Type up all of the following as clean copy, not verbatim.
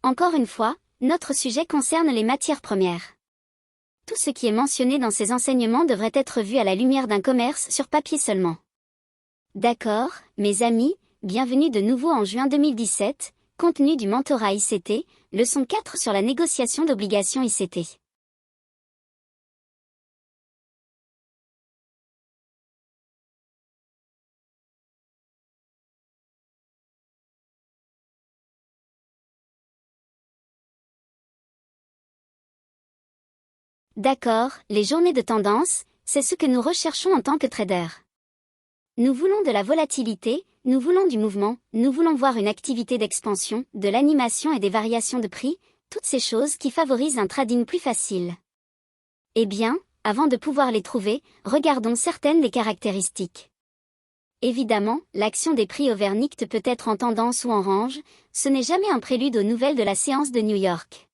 Encore une fois, notre sujet concerne les matières premières. Tout ce qui est mentionné dans ces enseignements devrait être vu à la lumière d'un commerce sur papier seulement. D'accord, mes amis, bienvenue de nouveau en juin 2017, contenu du mentorat ICT, leçon 4 sur la négociation d'obligations ICT. D'accord, les journées de tendance, c'est ce que nous recherchons en tant que traders. Nous voulons de la volatilité, nous voulons du mouvement, nous voulons voir une activité d'expansion, de l'animation et des variations de prix, toutes ces choses qui favorisent un trading plus facile. Eh bien, avant de pouvoir les trouver, regardons certaines des caractéristiques. Évidemment, l'action des prix overnight peut être en tendance ou en range, ce n'est jamais un prélude aux nouvelles de la séance de New York.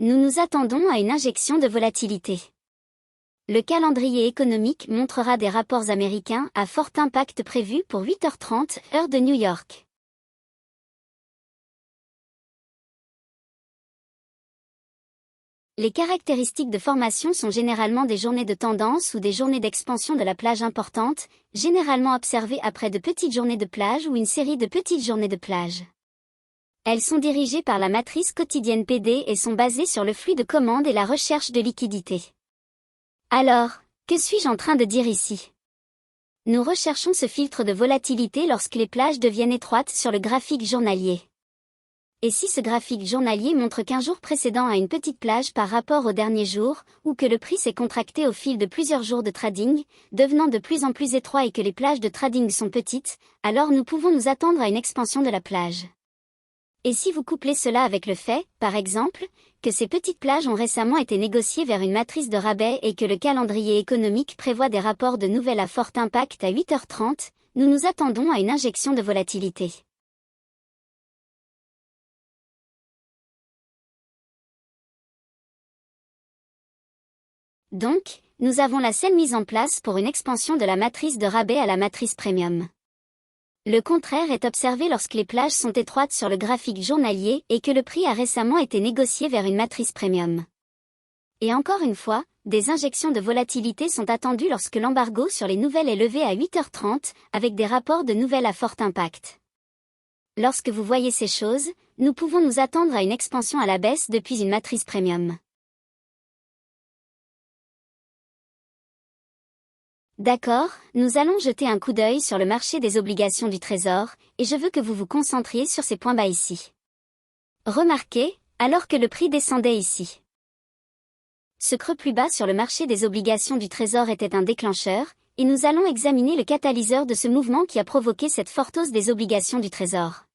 Nous nous attendons à une injection de volatilité. Le calendrier économique montrera des rapports américains à fort impact prévus pour 8h30, heure de New York. Les caractéristiques de formation sont généralement des journées de tendance ou des journées d'expansion de la plage importante, généralement observées après de petites journées de plage ou une série de petites journées de plage. Elles sont dirigées par la matrice quotidienne PD et sont basées sur le flux de commandes et la recherche de liquidité. Alors, que suis-je en train de dire ici? Nous recherchons ce filtre de volatilité lorsque les plages deviennent étroites sur le graphique journalier. Et si ce graphique journalier montre qu'un jour précédent a une petite plage par rapport au dernier jour, ou que le prix s'est contracté au fil de plusieurs jours de trading, devenant de plus en plus étroit et que les plages de trading sont petites, alors nous pouvons nous attendre à une expansion de la plage. Et si vous couplez cela avec le fait, par exemple, que ces petites plages ont récemment été négociées vers une matrice de rabais et que le calendrier économique prévoit des rapports de nouvelles à fort impact à 8h30, nous nous attendons à une injection de volatilité. Donc, nous avons la scène mise en place pour une expansion de la matrice de rabais à la matrice premium. Le contraire est observé lorsque les plages sont étroites sur le graphique journalier et que le prix a récemment été négocié vers une matrice premium. Et encore une fois, des injections de volatilité sont attendues lorsque l'embargo sur les nouvelles est levé à 8h30, avec des rapports de nouvelles à fort impact. Lorsque vous voyez ces choses, nous pouvons nous attendre à une expansion à la baisse depuis une matrice premium. D'accord, nous allons jeter un coup d'œil sur le marché des obligations du Trésor, et je veux que vous vous concentriez sur ces points bas ici. Remarquez, alors que le prix descendait ici. Ce creux plus bas sur le marché des obligations du Trésor était un déclencheur, et nous allons examiner le catalyseur de ce mouvement qui a provoqué cette forte hausse des obligations du Trésor.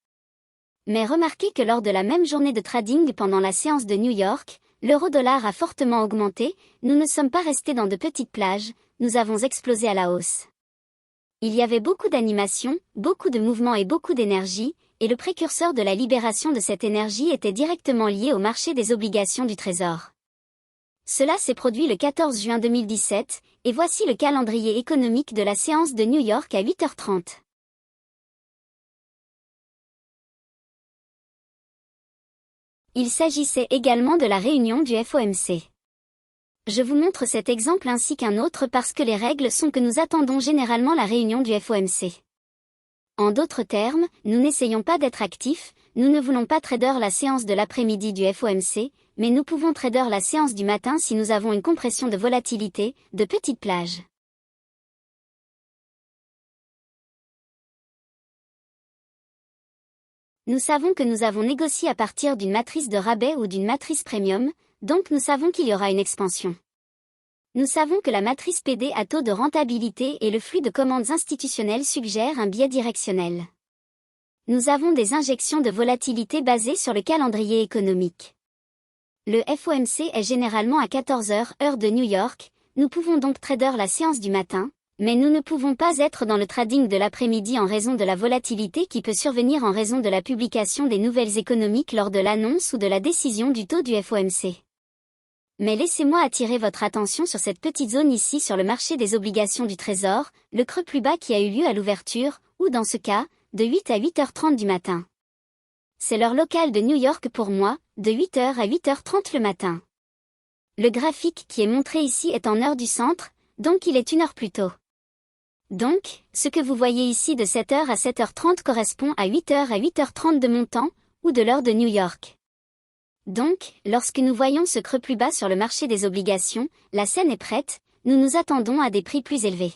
Mais remarquez que lors de la même journée de trading pendant la séance de New York, l'euro-dollar a fortement augmenté, nous ne sommes pas restés dans de petites plages, nous avons explosé à la hausse. Il y avait beaucoup d'animation, beaucoup de mouvement et beaucoup d'énergie, et le précurseur de la libération de cette énergie était directement lié au marché des obligations du Trésor. Cela s'est produit le 14 juin 2017, et voici le calendrier économique de la séance de New York à 8h30. Il s'agissait également de la réunion du FOMC. Je vous montre cet exemple ainsi qu'un autre parce que les règles sont que nous attendons généralement la réunion du FOMC. En d'autres termes, nous n'essayons pas d'être actifs, nous ne voulons pas trader la séance de l'après-midi du FOMC, mais nous pouvons trader la séance du matin si nous avons une compression de volatilité, de petites plages. Nous savons que nous avons négocié à partir d'une matrice de rabais ou d'une matrice premium, donc nous savons qu'il y aura une expansion. Nous savons que la matrice PD à taux de rentabilité et le flux de commandes institutionnelles suggèrent un biais directionnel. Nous avons des injections de volatilité basées sur le calendrier économique. Le FOMC est généralement à 14h, heure de New York, nous pouvons donc trader la séance du matin, mais nous ne pouvons pas être dans le trading de l'après-midi en raison de la volatilité qui peut survenir en raison de la publication des nouvelles économiques lors de l'annonce ou de la décision du taux du FOMC. Mais laissez-moi attirer votre attention sur cette petite zone ici sur le marché des obligations du Trésor, le creux plus bas qui a eu lieu à l'ouverture, ou dans ce cas, de 8 à 8h30 du matin. C'est l'heure locale de New York pour moi, de 8h à 8h30 le matin. Le graphique qui est montré ici est en heure du centre, donc il est 1 heure plus tôt. Donc, ce que vous voyez ici de 7h à 7h30 correspond à 8h à 8h30 de mon temps, ou de l'heure de New York. Donc, lorsque nous voyons ce creux plus bas sur le marché des obligations, la scène est prête, nous nous attendons à des prix plus élevés.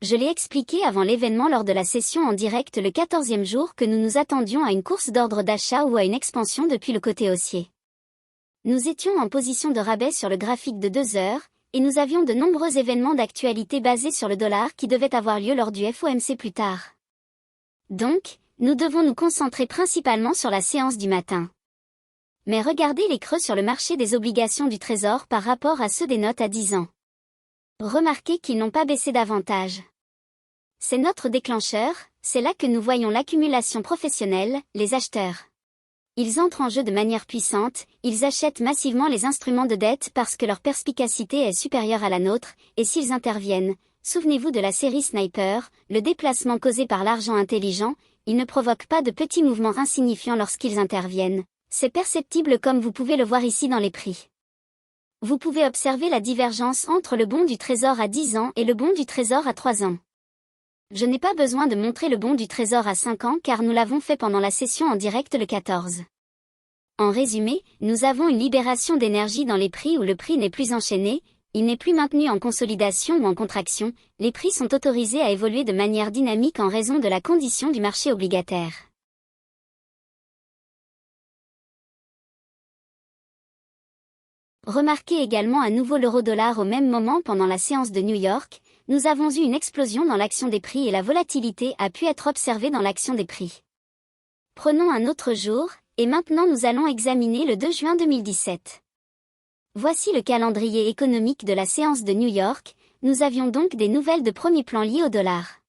Je l'ai expliqué avant l'événement lors de la session en direct le 14e jour que nous nous attendions à une course d'ordre d'achat ou à une expansion depuis le côté haussier. Nous étions en position de rabais sur le graphique de 2 heures, et nous avions de nombreux événements d'actualité basés sur le dollar qui devaient avoir lieu lors du FOMC plus tard. Donc, nous devons nous concentrer principalement sur la séance du matin. Mais regardez les creux sur le marché des obligations du Trésor par rapport à ceux des notes à 10 ans. Remarquez qu'ils n'ont pas baissé davantage. C'est notre déclencheur, c'est là que nous voyons l'accumulation professionnelle, les acheteurs. Ils entrent en jeu de manière puissante, ils achètent massivement les instruments de dette parce que leur perspicacité est supérieure à la nôtre, et s'ils interviennent, souvenez-vous de la série Sniper, le déplacement causé par l'argent intelligent, ils ne provoquent pas de petits mouvements insignifiants lorsqu'ils interviennent. C'est perceptible comme vous pouvez le voir ici dans les prix. Vous pouvez observer la divergence entre le bond du Trésor à 10 ans et le bond du Trésor à 3 ans. Je n'ai pas besoin de montrer le bond du Trésor à 5 ans car nous l'avons fait pendant la session en direct le 14. En résumé, nous avons une libération d'énergie dans les prix où le prix n'est plus enchaîné, il n'est plus maintenu en consolidation ou en contraction, les prix sont autorisés à évoluer de manière dynamique en raison de la condition du marché obligataire. Remarquez également à nouveau l'euro-dollar au même moment pendant la séance de New York. Nous avons eu une explosion dans l'action des prix et la volatilité a pu être observée dans l'action des prix. Prenons un autre jour, et maintenant nous allons examiner le 2 juin 2017. Voici le calendrier économique de la séance de New York, nous avions donc des nouvelles de premier plan liées au dollar.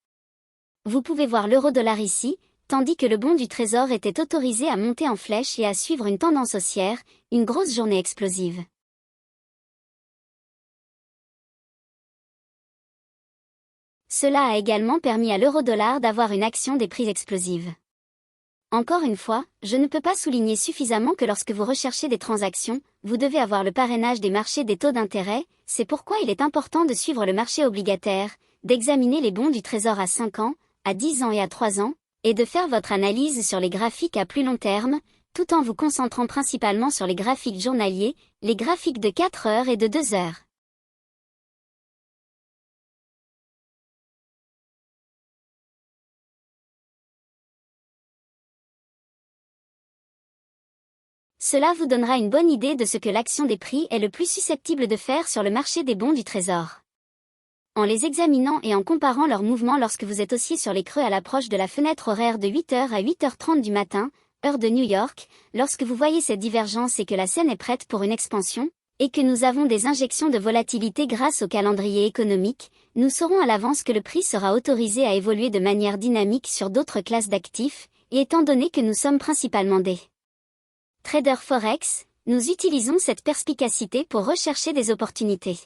Vous pouvez voir l'euro-dollar ici, tandis que le bond du Trésor était autorisé à monter en flèche et à suivre une tendance haussière, une grosse journée explosive. Cela a également permis à l'euro-dollar d'avoir une action des prix explosive. Encore une fois, je ne peux pas souligner suffisamment que lorsque vous recherchez des transactions, vous devez avoir le parrainage des marchés des taux d'intérêt, c'est pourquoi il est important de suivre le marché obligataire, d'examiner les bons du Trésor à 5 ans, à 10 ans et à 3 ans, et de faire votre analyse sur les graphiques à plus long terme, tout en vous concentrant principalement sur les graphiques journaliers, les graphiques de 4 heures et de 2 heures. Cela vous donnera une bonne idée de ce que l'action des prix est le plus susceptible de faire sur le marché des bons du Trésor. En les examinant et en comparant leurs mouvements lorsque vous êtes haussier sur les creux à l'approche de la fenêtre horaire de 8h à 8h30 du matin, heure de New York, lorsque vous voyez cette divergence et que la scène est prête pour une expansion, et que nous avons des injections de volatilité grâce au calendrier économique, nous saurons à l'avance que le prix sera autorisé à évoluer de manière dynamique sur d'autres classes d'actifs, et étant donné que nous sommes principalement des traders forex, nous utilisons cette perspicacité pour rechercher des opportunités.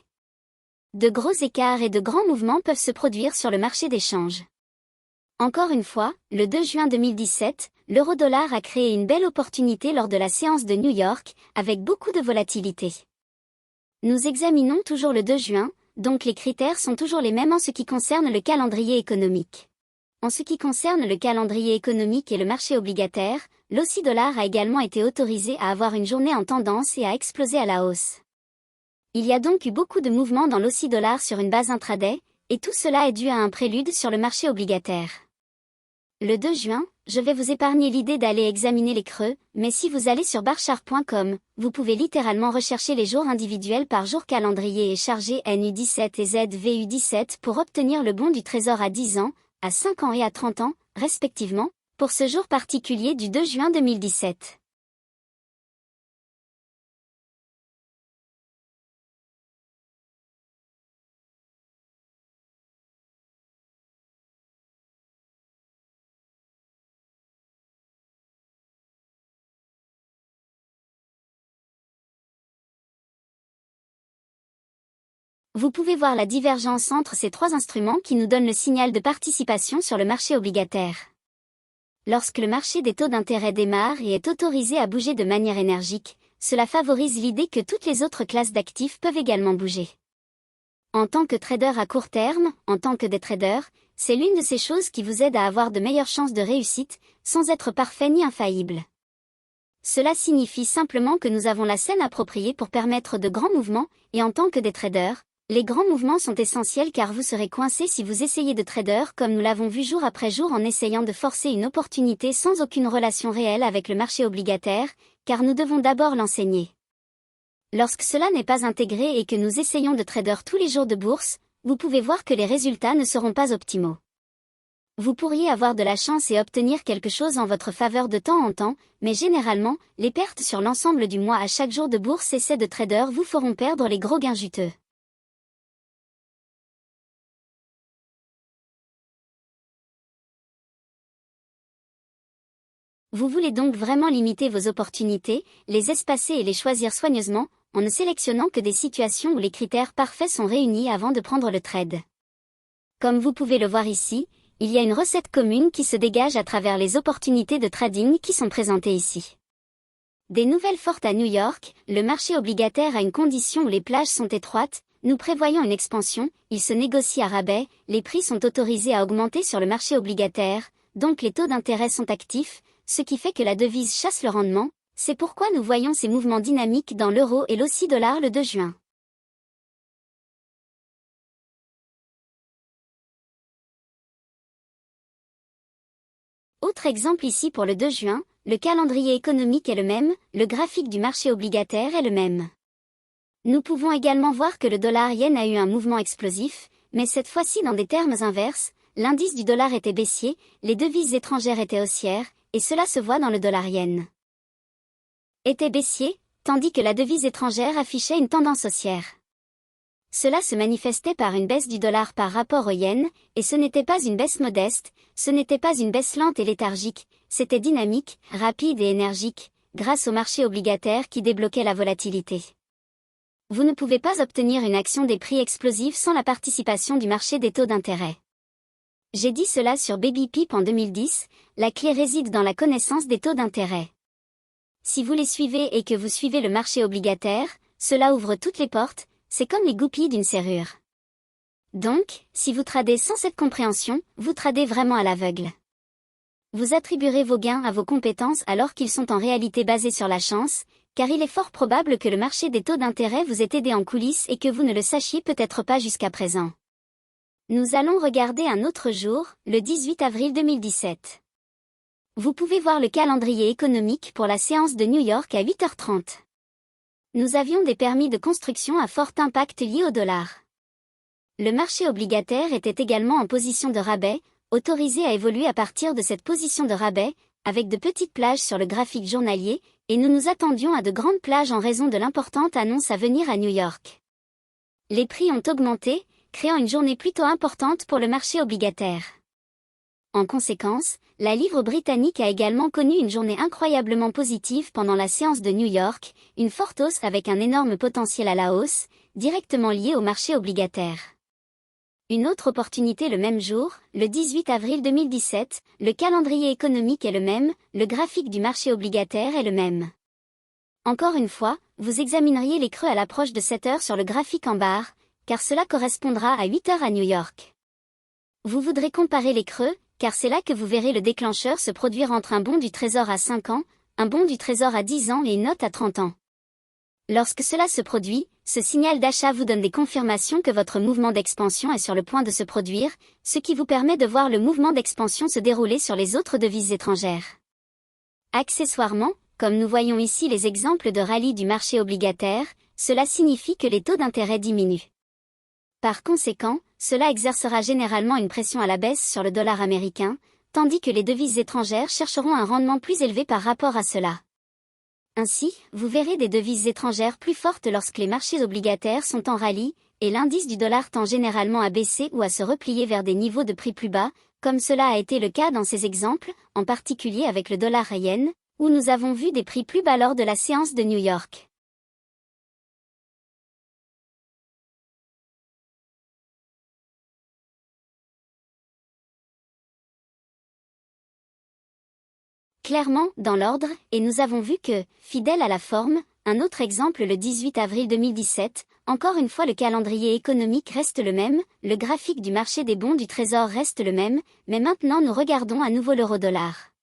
De gros écarts et de grands mouvements peuvent se produire sur le marché des changes. Encore une fois, le 2 juin 2017, l'euro-dollar a créé une belle opportunité lors de la séance de New York, avec beaucoup de volatilité. Nous examinons toujours le 2 juin, donc les critères sont toujours les mêmes en ce qui concerne le calendrier économique. En ce qui concerne le calendrier économique et le marché obligataire, l'AUD a également été autorisé à avoir une journée en tendance et à exploser à la hausse. Il y a donc eu beaucoup de mouvements dans l'AUD sur une base intraday, et tout cela est dû à un prélude sur le marché obligataire. Le 2 juin, je vais vous épargner l'idée d'aller examiner les creux, mais si vous allez sur barchart.com, vous pouvez littéralement rechercher les jours individuels par jour calendrier et charger NU17 et ZVU17 pour obtenir le bon du Trésor à 10 ans, à 5 ans et à 30 ans, respectivement, pour ce jour particulier du 2 juin 2017. Vous pouvez voir la divergence entre ces trois instruments qui nous donnent le signal de participation sur le marché obligataire. Lorsque le marché des taux d'intérêt démarre et est autorisé à bouger de manière énergique, cela favorise l'idée que toutes les autres classes d'actifs peuvent également bouger. En tant que trader à court terme, en tant que day trader, c'est l'une de ces choses qui vous aide à avoir de meilleures chances de réussite, sans être parfait ni infaillible. Cela signifie simplement que nous avons la scène appropriée pour permettre de grands mouvements, et en tant que day trader, les grands mouvements sont essentiels car vous serez coincé si vous essayez de trader comme nous l'avons vu jour après jour en essayant de forcer une opportunité sans aucune relation réelle avec le marché obligataire, car nous devons d'abord l'enseigner. Lorsque cela n'est pas intégré et que nous essayons de trader tous les jours de bourse, vous pouvez voir que les résultats ne seront pas optimaux. Vous pourriez avoir de la chance et obtenir quelque chose en votre faveur de temps en temps, mais généralement, les pertes sur l'ensemble du mois à chaque jour de bourse essai de trader vous feront perdre les gros gains juteux. Vous voulez donc vraiment limiter vos opportunités, les espacer et les choisir soigneusement, en ne sélectionnant que des situations où les critères parfaits sont réunis avant de prendre le trade. Comme vous pouvez le voir ici, il y a une recette commune qui se dégage à travers les opportunités de trading qui sont présentées ici. Des nouvelles fortes à New York, le marché obligataire a une condition où les plages sont étroites, nous prévoyons une expansion, il se négocie à rabais, les prix sont autorisés à augmenter sur le marché obligataire, donc les taux d'intérêt sont actifs, ce qui fait que la devise chasse le rendement, c'est pourquoi nous voyons ces mouvements dynamiques dans l'euro et l'AUD le 2 juin. Autre exemple ici pour le 2 juin, le calendrier économique est le même, le graphique du marché obligataire est le même. Nous pouvons également voir que le dollar-yen a eu un mouvement explosif, mais cette fois-ci dans des termes inverses, l'indice du dollar était baissier, les devises étrangères étaient haussières, et cela se voit dans le dollar-yen. Était baissier, tandis que la devise étrangère affichait une tendance haussière. Cela se manifestait par une baisse du dollar par rapport au yen, et ce n'était pas une baisse modeste, ce n'était pas une baisse lente et léthargique, c'était dynamique, rapide et énergique, grâce au marché obligataire qui débloquait la volatilité. Vous ne pouvez pas obtenir une action des prix explosive sans la participation du marché des taux d'intérêt. J'ai dit cela sur Baby Pip en 2010, la clé réside dans la connaissance des taux d'intérêt. Si vous les suivez et que vous suivez le marché obligataire, cela ouvre toutes les portes, c'est comme les goupilles d'une serrure. Donc, si vous tradez sans cette compréhension, vous tradez vraiment à l'aveugle. Vous attribuerez vos gains à vos compétences alors qu'ils sont en réalité basés sur la chance, car il est fort probable que le marché des taux d'intérêt vous ait aidé en coulisses et que vous ne le sachiez peut-être pas jusqu'à présent. Nous allons regarder un autre jour, le 18 avril 2017. Vous pouvez voir le calendrier économique pour la séance de New York à 8h30. Nous avions des permis de construction à fort impact liés au dollar. Le marché obligataire était également en position de rabais, autorisé à évoluer à partir de cette position de rabais, avec de petites plages sur le graphique journalier, et nous nous attendions à de grandes plages en raison de l'importante annonce à venir à New York. Les prix ont augmenté, créant une journée plutôt importante pour le marché obligataire. En conséquence, la livre britannique a également connu une journée incroyablement positive pendant la séance de New York, une forte hausse avec un énorme potentiel à la hausse, directement lié au marché obligataire. Une autre opportunité le même jour, le 18 avril 2017, le calendrier économique est le même, le graphique du marché obligataire est le même. Encore une fois, vous examineriez les creux à l'approche de 7 heures sur le graphique en barre, car cela correspondra à 8 heures à New York. Vous voudrez comparer les creux, car c'est là que vous verrez le déclencheur se produire entre un bond du trésor à 5 ans, un bond du trésor à 10 ans et une note à 30 ans. Lorsque cela se produit, ce signal d'achat vous donne des confirmations que votre mouvement d'expansion est sur le point de se produire, ce qui vous permet de voir le mouvement d'expansion se dérouler sur les autres devises étrangères. Accessoirement, comme nous voyons ici les exemples de rallye du marché obligataire, cela signifie que les taux d'intérêt diminuent. Par conséquent, cela exercera généralement une pression à la baisse sur le dollar américain, tandis que les devises étrangères chercheront un rendement plus élevé par rapport à cela. Ainsi, vous verrez des devises étrangères plus fortes lorsque les marchés obligataires sont en rallye, et l'indice du dollar tend généralement à baisser ou à se replier vers des niveaux de prix plus bas, comme cela a été le cas dans ces exemples, en particulier avec le dollar-yen, où nous avons vu des prix plus bas lors de la séance de New York. clairement, dans l'ordre, et nous avons vu que, fidèle à la forme, un autre exemple le 18 avril 2017, encore une fois le calendrier économique reste le même, le graphique du marché des bons du Trésor reste le même, mais maintenant nous regardons à nouveau l'euro-dollar.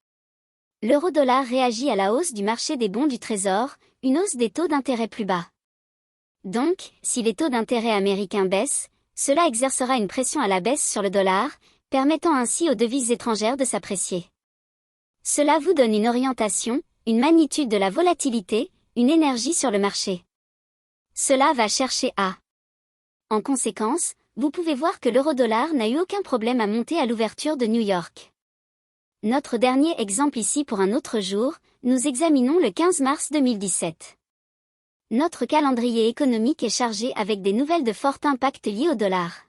L'euro-dollar réagit à la hausse du marché des bons du Trésor, une hausse des taux d'intérêt plus bas. Donc, si les taux d'intérêt américains baissent, cela exercera une pression à la baisse sur le dollar, permettant ainsi aux devises étrangères de s'apprécier. Cela vous donne une orientation, une magnitude de la volatilité, une énergie sur le marché. Cela va chercher à. En conséquence, vous pouvez voir que l'euro-dollar n'a eu aucun problème à monter à l'ouverture de New York. Notre dernier exemple ici pour un autre jour, nous examinons le 15 mars 2017. Notre calendrier économique est chargé avec des nouvelles de fort impact liées au dollar.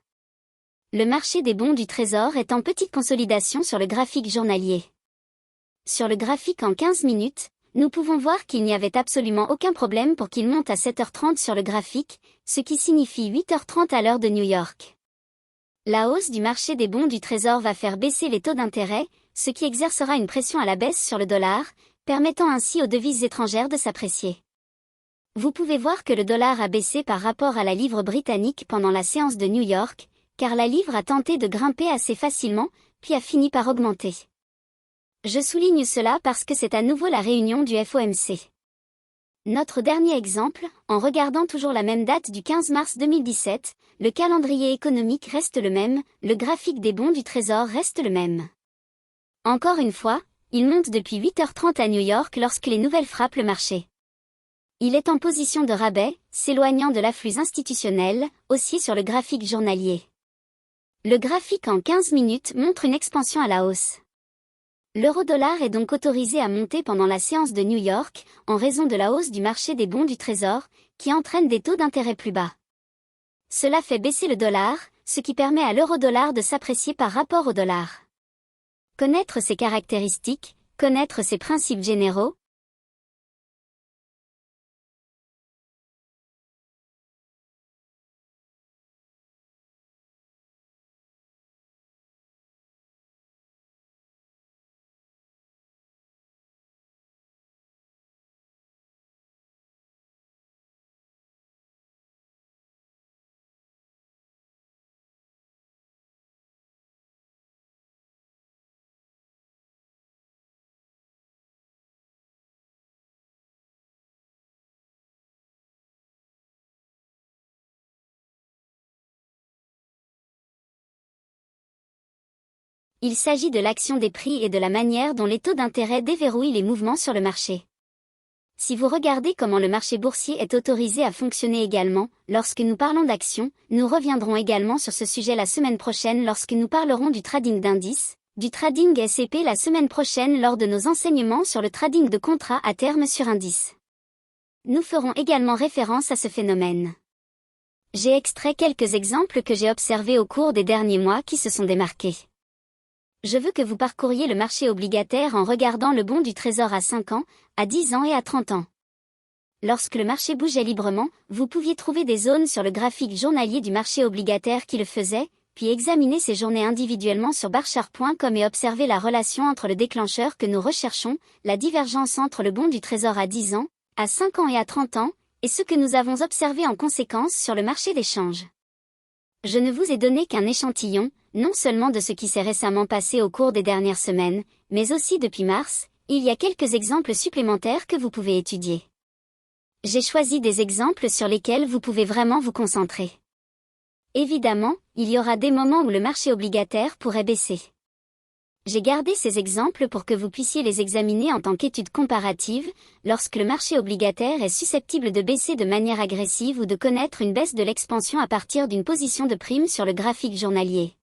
Le marché des bons du Trésor est en petite consolidation sur le graphique journalier. Sur le graphique en 15 minutes, nous pouvons voir qu'il n'y avait absolument aucun problème pour qu'il monte à 7h30 sur le graphique, ce qui signifie 8h30 à l'heure de New York. La hausse du marché des bons du Trésor va faire baisser les taux d'intérêt, ce qui exercera une pression à la baisse sur le dollar, permettant ainsi aux devises étrangères de s'apprécier. Vous pouvez voir que le dollar a baissé par rapport à la livre britannique pendant la séance de New York, car la livre a tenté de grimper assez facilement, puis a fini par augmenter. Je souligne cela parce que c'est à nouveau la réunion du FOMC. Notre dernier exemple, en regardant toujours la même date du 15 mars 2017, le calendrier économique reste le même, le graphique des bons du Trésor reste le même. Encore une fois, il monte depuis 8h30 à New York lorsque les nouvelles frappent le marché. Il est en position de rabais, s'éloignant de l'afflux institutionnel, aussi sur le graphique journalier. Le graphique en 15 minutes montre une expansion à la hausse. L'euro-dollar est donc autorisé à monter pendant la séance de New York, en raison de la hausse du marché des bons du Trésor, qui entraîne des taux d'intérêt plus bas. Cela fait baisser le dollar, ce qui permet à l'euro-dollar de s'apprécier par rapport au dollar. Connaître ses caractéristiques, connaître ses principes généraux. Il s'agit de l'action des prix et de la manière dont les taux d'intérêt déverrouillent les mouvements sur le marché. Si vous regardez comment le marché boursier est autorisé à fonctionner également, lorsque nous parlons d'actions, nous reviendrons également sur ce sujet la semaine prochaine lorsque nous parlerons du trading d'indices, du trading S&P la semaine prochaine lors de nos enseignements sur le trading de contrats à terme sur indice. Nous ferons également référence à ce phénomène. J'ai extrait quelques exemples que j'ai observés au cours des derniers mois qui se sont démarqués. Je veux que vous parcouriez le marché obligataire en regardant le bond du Trésor à 5 ans, à 10 ans et à 30 ans. Lorsque le marché bougeait librement, vous pouviez trouver des zones sur le graphique journalier du marché obligataire qui le faisaient, puis examiner ces journées individuellement sur barchart.com et observer la relation entre le déclencheur que nous recherchons, la divergence entre le bond du Trésor à 10 ans, à 5 ans et à 30 ans, et ce que nous avons observé en conséquence sur le marché des changes. Je ne vous ai donné qu'un échantillon, non seulement de ce qui s'est récemment passé au cours des dernières semaines, mais aussi depuis mars, il y a quelques exemples supplémentaires que vous pouvez étudier. J'ai choisi des exemples sur lesquels vous pouvez vraiment vous concentrer. Évidemment, il y aura des moments où le marché obligataire pourrait baisser. J'ai gardé ces exemples pour que vous puissiez les examiner en tant qu'étude comparative, lorsque le marché obligataire est susceptible de baisser de manière agressive ou de connaître une baisse de l'expansion à partir d'une position de prime sur le graphique journalier.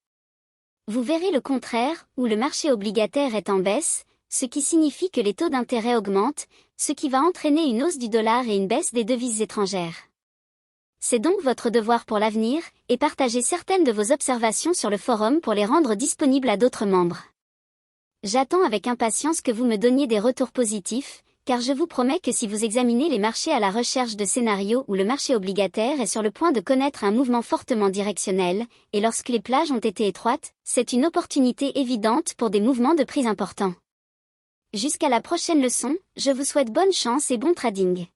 Vous verrez le contraire, où le marché obligataire est en baisse, ce qui signifie que les taux d'intérêt augmentent, ce qui va entraîner une hausse du dollar et une baisse des devises étrangères. C'est donc votre devoir pour l'avenir, et partager certaines de vos observations sur le forum pour les rendre disponibles à d'autres membres. J'attends avec impatience que vous me donniez des retours positifs, car je vous promets que si vous examinez les marchés à la recherche de scénarios où le marché obligataire est sur le point de connaître un mouvement fortement directionnel, et lorsque les plages ont été étroites, c'est une opportunité évidente pour des mouvements de prix importants. Jusqu'à la prochaine leçon, je vous souhaite bonne chance et bon trading.